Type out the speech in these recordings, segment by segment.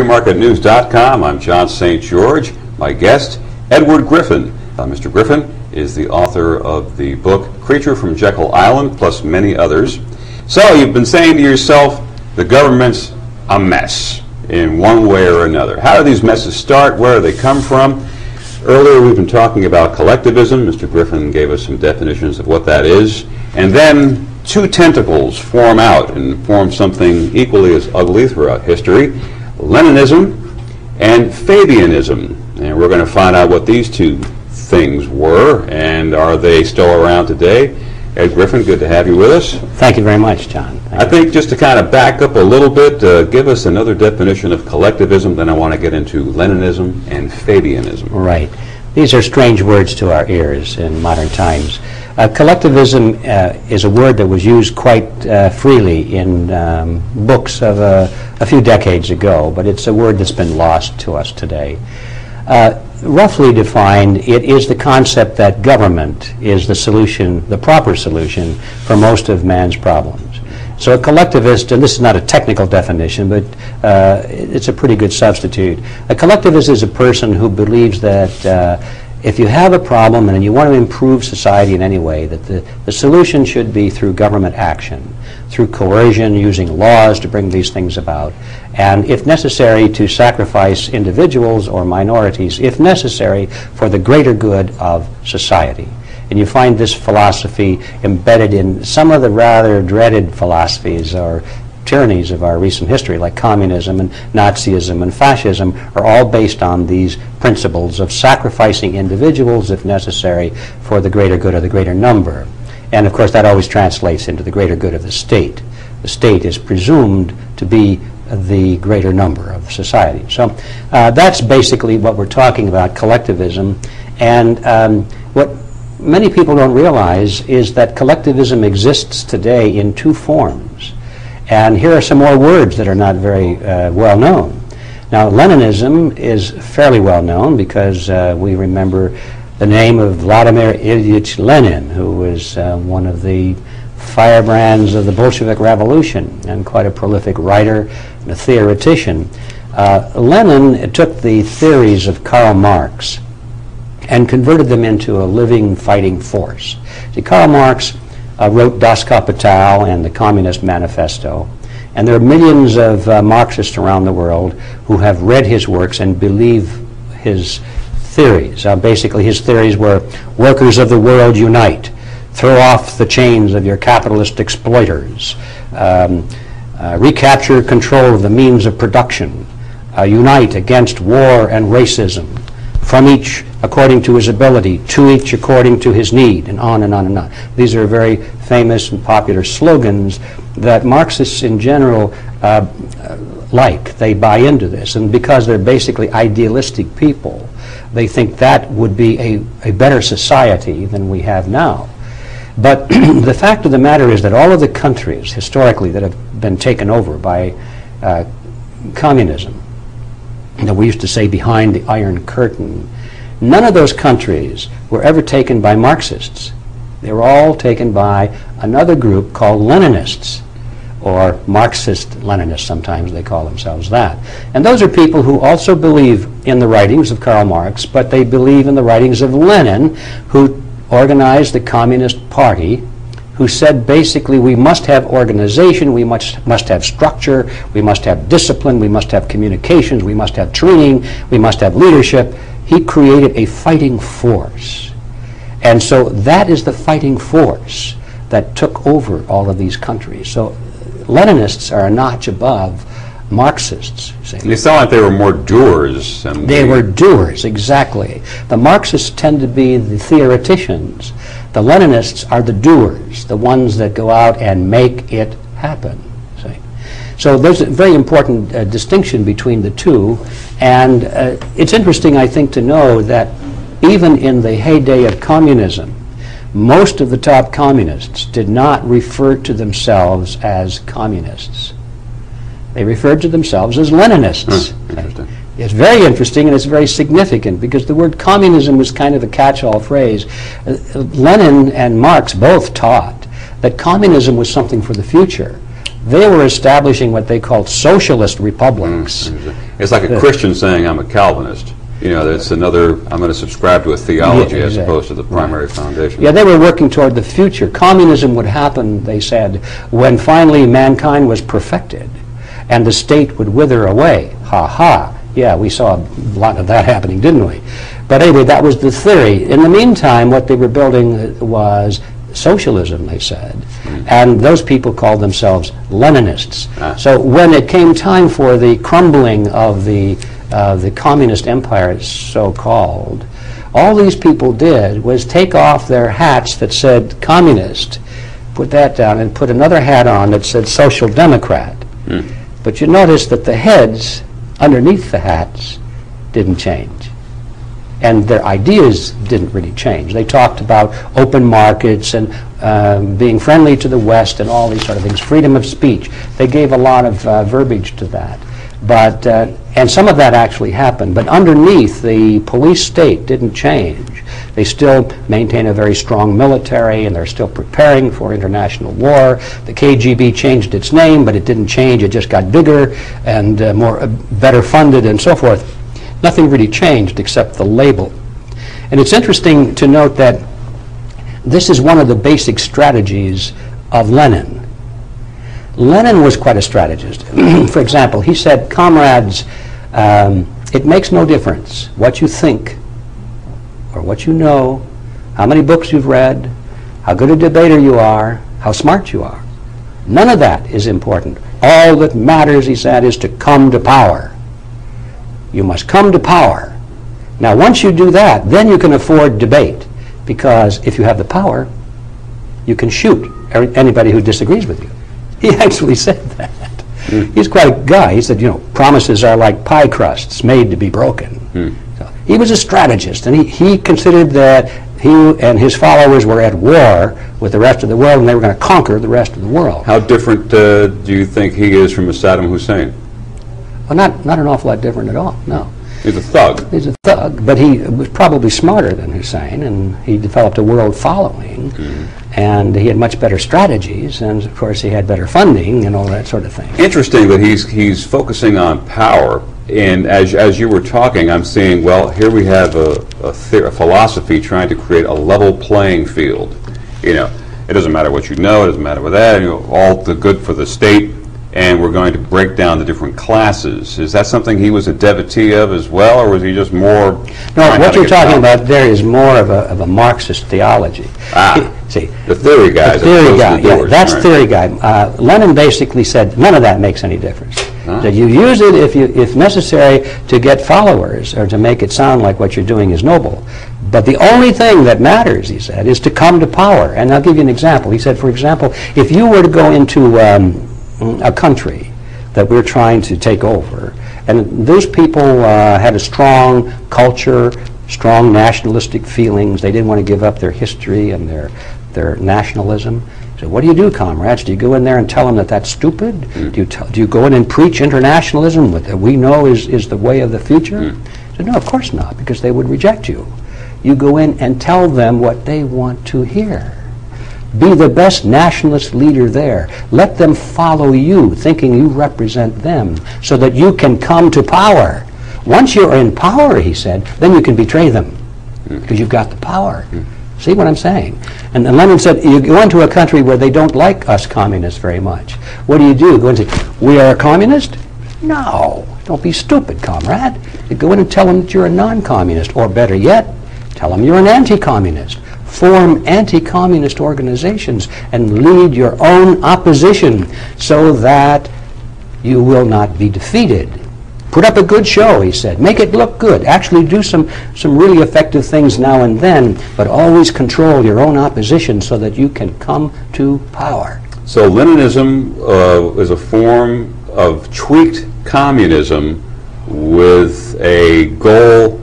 Marketnews.com. I'm John St. George. My guest, Edward Griffin. Mr. Griffin is the author of the book Creature from Jekyll Island, plus many others. So you've been saying to yourself, the government's a mess in one way or another. How do these messes start? Where do they come from? Earlier we've been talking about collectivism. Mr. Griffin gave us some definitions of what that is. And then two tentacles form out and form something equally as ugly throughout history. Leninism and Fabianism. And we're going to find out what these two things were, and are they still around today? Ed Griffin, good to have you with us. Thank you very much, John. I think just to kind of back up a little bit, give us another definition of collectivism, then I want to get into Leninism and Fabianism. Right. These are strange words to our ears in modern times. Collectivism is a word that was used quite freely in books of a few decades ago, but it's a word that's been lost to us today. Roughly defined, it is the concept that government is the solution, the proper solution for most of man's problems. So a collectivist, and this is not a technical definition, but it's a pretty good substitute. A collectivist is a person who believes that if you have a problem and you want to improve society in any way, that the solution should be through government action, through coercion, using laws to bring these things about, and if necessary to sacrifice individuals or minorities, if necessary, for the greater good of society. And you find this philosophy embedded in some of the rather dreaded philosophies or tyrannies of our recent history, like communism and Nazism and fascism, are all based on these principles of sacrificing individuals, if necessary, for the greater good of the greater number. And of course that always translates into the greater good of the state. The state is presumed to be the greater number of society. So that's basically what we're talking about, collectivism. And what many people don't realize is that collectivism exists today in two forms. And here are some more words that are not very well known. Now, Leninism is fairly well known because we remember the name of Vladimir Ilyich Lenin, who was one of the firebrands of the Bolshevik Revolution and quite a prolific writer and a theoretician. Lenin took the theories of Karl Marx and converted them into a living fighting force. See, Karl Marx wrote Das Kapital and the Communist Manifesto, and there are millions of Marxists around the world who have read his works and believe his theories. Basically his theories were: workers of the world, unite, throw off the chains of your capitalist exploiters, recapture control of the means of production, unite against war and racism, from each according to his ability, to each according to his need, and on and on and on. These are very famous and popular slogans that Marxists in general like. They buy into this, and because they're basically idealistic people, they think that would be a better society than we have now. But the fact of the matter is that all of the countries historically that have been taken over by communism, that we used to say behind the Iron Curtain, none of those countries were ever taken by Marxists. They were all taken by another group called Leninists, or Marxist-Leninists, sometimes they call themselves that. And those are people who also believe in the writings of Karl Marx, but they believe in the writings of Lenin, who organized the Communist Party, who said basically we must have organization, we must have structure, we must have discipline, we must have communications, we must have training, we must have leadership. He created a fighting force. And so that is the fighting force that took over all of these countries. So Leninists are a notch above Marxists. They sound like they were more doers. They were doers, exactly. The Marxists tend to be the theoreticians. The Leninists are the doers, the ones that go out and make it happen. See? So there's a very important distinction between the two, and it's interesting, I think, to know that even in the heyday of communism, most of the top communists did not refer to themselves as communists. They referred to themselves as Leninists. Interesting. It's very interesting, and it's very significant, because the word communism was kind of a catch-all phrase. Lenin and Marx both taught that communism was something for the future. They were establishing what they called socialist republics. It's like a Christian saying, I'm a Calvinist. You know, that's another, I'm going to subscribe to a theology as opposed to the primary foundation. Yeah, they were working toward the future. Communism would happen, they said, when finally mankind was perfected and the state would wither away. Ha ha. Yeah, we saw a lot of that happening, didn't we? But anyway, that was the theory. In the meantime, what they were building was socialism, they said, and those people called themselves Leninists. So when it came time for the crumbling of the communist empire, so-called, all these people did was take off their hats that said communist, put that down, and put another hat on that said social democrat. But you notice that the heads underneath the hats didn't change. And their ideas didn't really change. They talked about open markets and being friendly to the West and all these sort of things, freedom of speech. They gave a lot of verbiage to that. But, and some of that actually happened, but underneath, the police state didn't change. They still maintain a very strong military, and they're still preparing for international war. The KGB changed its name, but it didn't change. It just got bigger and better funded and so forth. Nothing really changed except the label. And it's interesting to note that this is one of the basic strategies of Lenin. Lenin was quite a strategist. For example, he said, comrades, it makes no difference what you think or what you know, how many books you've read, how good a debater you are, how smart you are. None of that is important. All that matters, he said, is to come to power. You must come to power. Now, once you do that, then you can afford debate, because if you have the power, you can shoot anybody who disagrees with you. He actually said that. He's quite a guy. He said, you know, promises are like pie crusts made to be broken. So he was a strategist, and he considered that he and his followers were at war with the rest of the world, and they were going to conquer the rest of the world. How different do you think he is from Saddam Hussein? Well, not an awful lot different at all, no. He's a thug. He's a thug, but he was probably smarter than Hussein, and he developed a world following, and he had much better strategies, and of course he had better funding and all that sort of thing. Interesting that he's focusing on power, and as you were talking, I'm seeing, well, here we have a philosophy trying to create a level playing field. You know, it doesn't matter what you know, it doesn't matter what that, you know, all the good for the state, and we're going to break down the different classes. Is that something he was a devotee of as well, or was he just more... No, what you're talking about there is more of a Marxist theology. See, the theory guy. The theory guy, yeah, that's theory guy. Lenin basically said none of that makes any difference. That you use it if necessary to get followers or to make it sound like what you're doing is noble. But the only thing that matters, he said, is to come to power. And I'll give you an example. He said, for example, if you were to go into a country that we're trying to take over, and those people had a strong culture, strong nationalistic feelings, they didn't want to give up their history and their nationalism. So what do, comrades? Do you go in there and tell them that that's stupid? Do you go in and preach internationalism that we know is the way of the future? He said, no, of course not, because they would reject you. You go in and tell them what they want to hear. Be the best nationalist leader there. Let them follow you, thinking you represent them, so that you can come to power. Once you're in power, he said, then you can betray them, because you've got the power. See what I'm saying? And Lenin said, you go into a country where they don't like us communists very much. What do? Go and say, we are a communist? No, don't be stupid, comrade. You go in and tell them that you're a non-communist, or better yet, tell them you're an anti-communist. Form anti-communist organizations and lead your own opposition so that you will not be defeated. Put up a good show, he said. Make it look good. Actually do some really effective things now and then, but always control your own opposition so that you can come to power. So Leninism is a form of tweaked communism with a goal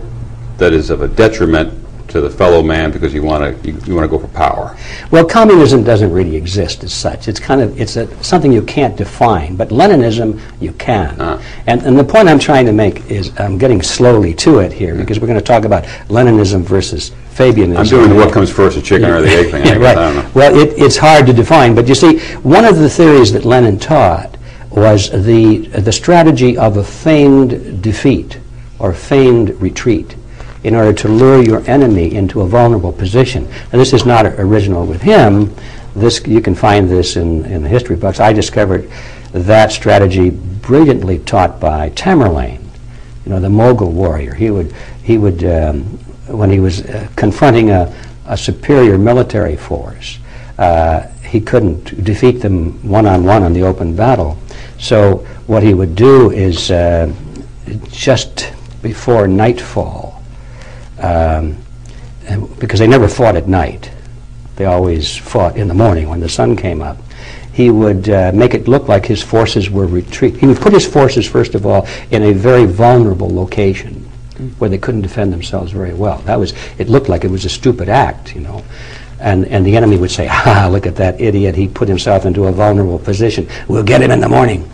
that is of a detriment to the fellow man because you want to go for power. Well, communism doesn't really exist as such. It's something you can't define, but Leninism you can. And the point I'm trying to make is I'm getting slowly to it here because we're going to talk about Leninism versus Fabianism. I'm doing what comes first, the chicken or the egg thing. Right. I don't know. Well, it's hard to define, but you see, one of the theories that Lenin taught was the strategy of a feigned defeat or feigned retreat in order to lure your enemy into a vulnerable position. And this is not original with him. You can find this in the history books. I discovered that strategy brilliantly taught by Tamerlane, the Mughal warrior. He would when he was confronting a superior military force, he couldn't defeat them one-on-one in the open battle. So what he would do is just before nightfall, because they never fought at night, they always fought in the morning when the sun came up, he would make it look like his forces were retreating. He would put his forces, first of all, in a very vulnerable location where they couldn't defend themselves very well. It looked like it was a stupid act, And the enemy would say, look at that idiot, he put himself into a vulnerable position. We'll get him in the morning.